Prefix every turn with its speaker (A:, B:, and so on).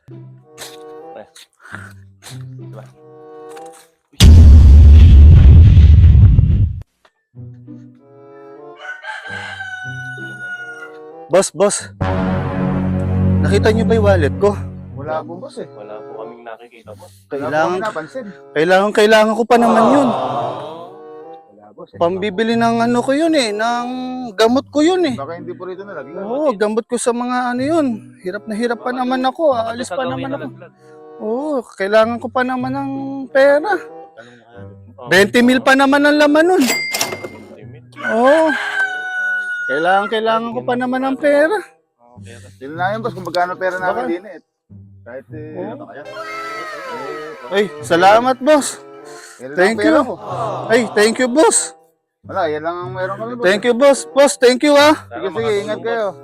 A: Diba?
B: Boss. Nakita niyo ba yung wallet ko?
C: Wala po boss eh.
A: Wala po kaming nakikita po.
C: Wala po kami napansin.
B: Kailangan ko pa naman yun.
C: Wala boss eh.
B: Pambibili ng ano ko yun eh, ng gamot ko yun eh.
C: Baka hindi po rito nalagay.
B: Oo, gamot ko sa mga ano yun. Hirap na hirap pa naman ako, aalis pa naman ako. Oo, kailangan ko pa naman ng pera. 20 mil pa naman ang laman nun. Oo. Kailangan ko pa naman ng pera.
C: Sino na yun boss kung magkano pera namin din eh. Kahit ano kaya.
B: Ay, salamat boss. Thank you. Ay, thank you boss.
C: Wala, yan lang ang meron kami boss.
B: Thank you boss. Boss, thank you ah.
C: Sige, ingat kayo.